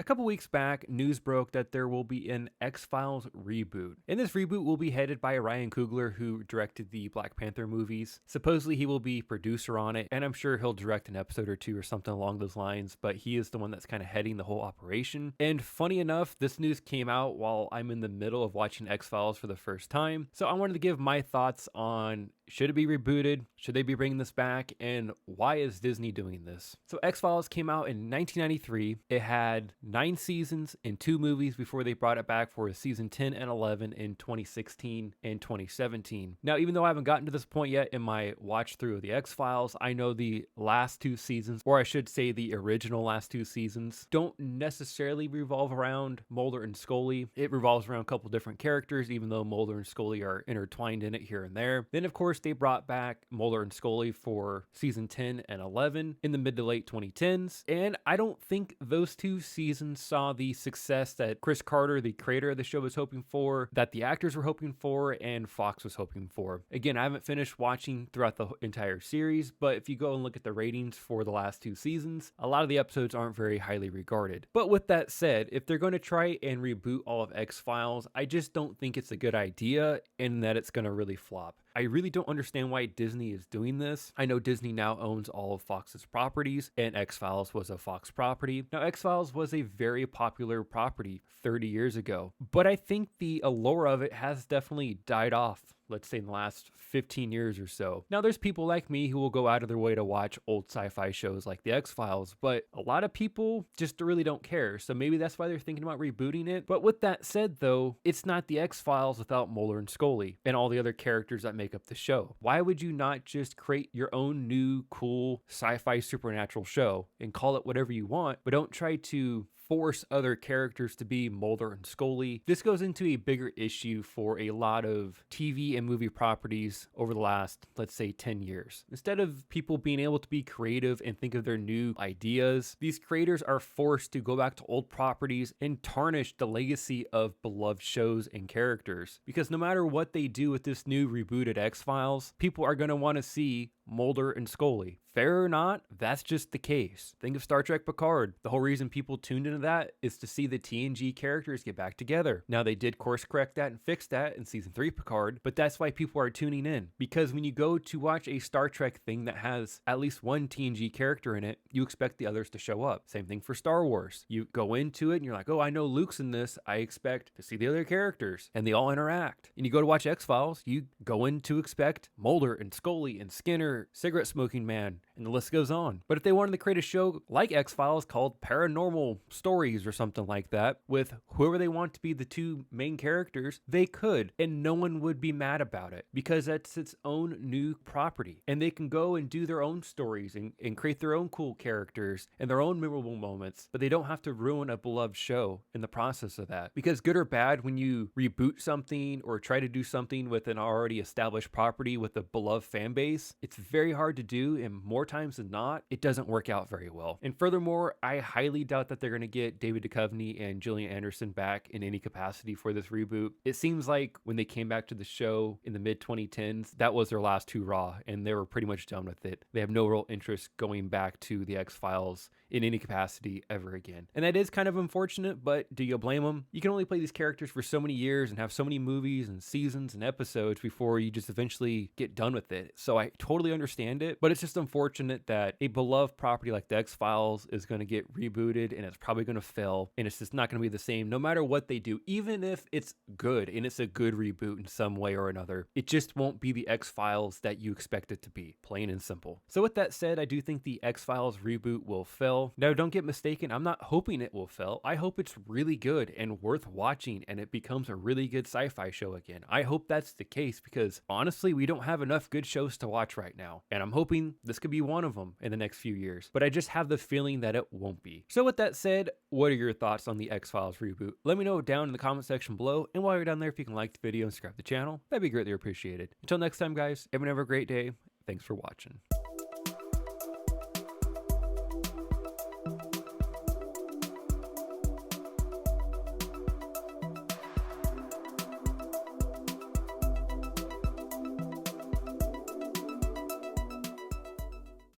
A couple weeks back, news broke that there will be an X-Files reboot. And this reboot will be headed by Ryan Coogler, who directed the Black Panther movies. Supposedly he will be producer on it, and I'm sure he'll direct an episode or two or something along those lines, but he is the one that's kind of heading the whole operation. And funny enough, this news came out while I'm in the middle of watching X-Files for the first time. So I wanted to give my thoughts on, should it be rebooted? Should they be bringing this back? And why is Disney doing this? So X-Files came out in 1993. It had 9 seasons and 2 movies before they brought it back for season 10 and 11 in 2016 and 2017. Now, even though I haven't gotten to this point yet in my watch through of the X-Files, I know the last 2 seasons, or I should say the original last 2 seasons, don't necessarily revolve around Mulder and Scully. It revolves around a couple different characters, even though Mulder and Scully are intertwined in it here and there. Then, of course, they brought back Mulder and Scully for season 10 and 11 in the mid to late 2010s. And I don't think those 2 seasons saw the success that Chris Carter, the creator of the show, was hoping for, that the actors were hoping for, and Fox was hoping for. Again, I haven't finished watching throughout the entire series, but if you go and look at the ratings for the last 2 seasons, a lot of the episodes aren't very highly regarded. But with that said, if they're going to try and reboot all of X-Files, I just don't think it's a good idea and that it's going to really flop. I really don't understand why Disney is doing this. I know Disney now owns all of Fox's properties, and X-Files was a Fox property. Now, X-Files was a very popular property 30 years ago, but I think the allure of it has definitely died off, let's say in the last 15 years or so. Now, there's people like me who will go out of their way to watch old sci-fi shows like the X-Files, but a lot of people just really don't care. So maybe that's why they're thinking about rebooting it. But with that said, though, it's not the X-Files without Mulder and Scully and all the other characters that make up the show. Why would you not just create your own new, cool sci-fi supernatural show and call it whatever you want, but don't try to force other characters to be Mulder and Scully? This goes into a bigger issue for a lot of TV and movie properties over the last, let's say, 10 years. Instead of people being able to be creative and think of their new ideas, these creators are forced to go back to old properties and tarnish the legacy of beloved shows and characters. Because no matter what they do with this new rebooted X-Files, people are going to want to see Mulder and Scully. Fair or not, that's just the case. Think of Star Trek Picard. The whole reason people tuned into that is to see the TNG characters get back together. Now, they did course correct that and fix that in season 3 Picard, but that's why people are tuning in. Because when you go to watch a Star Trek thing that has at least one TNG character in it, you expect the others to show up. Same thing for Star Wars. You go into it and you're like, oh, I know Luke's in this. I expect to see the other characters, and they all interact. And you go to watch X-Files, you go in to expect Mulder and Scully and Skinner, cigarette smoking man, and the list goes on. But if they wanted to create a show like X-Files called Paranormal Stories or something like that, with whoever they want to be the 2 main characters, they could, and no one would be mad about it, because that's its own new property. And they can go and do their own stories and create their own cool characters and their own memorable moments, but they don't have to ruin a beloved show in the process of that. Because good or bad, when you reboot something or try to do something with an already established property with a beloved fan base, it's very hard to do, and more times than not, it doesn't work out very well. And furthermore, I highly doubt that they're going to get David Duchovny and Gillian Anderson back in any capacity for this reboot. It seems like when they came back to the show in the mid-2010s, that was their last hurrah, and they were pretty much done with it. They have no real interest going back to the X-Files in any capacity ever again. And that is kind of unfortunate, but do you blame them? You can only play these characters for so many years and have so many movies and seasons and episodes before you just eventually get done with it. So I totally understand it, but it's just unfortunate that a beloved property like the X-Files is going to get rebooted, and it's probably going to fail, and it's just not going to be the same no matter what they do. Even if it's good and it's a good reboot in some way or another, it just won't be the X-Files that you expect it to be, plain and simple. So with that said, I do think the X-Files reboot will fail. Now, don't get mistaken, I'm not hoping it will fail. I hope it's really good and worth watching, and it becomes a really good sci-fi show again. I hope that's the case, because honestly, we don't have enough good shows to watch right now, and I'm hoping this could be one of them in the next few years, but I just have the feeling that it won't be. So with that said, what are your thoughts on the X-Files reboot? Let me know down in the comment section below, and while you're down there, if you can like the video and subscribe to the channel, that'd be greatly appreciated. Until next time, guys, everyone have a great day. Thanks for watching.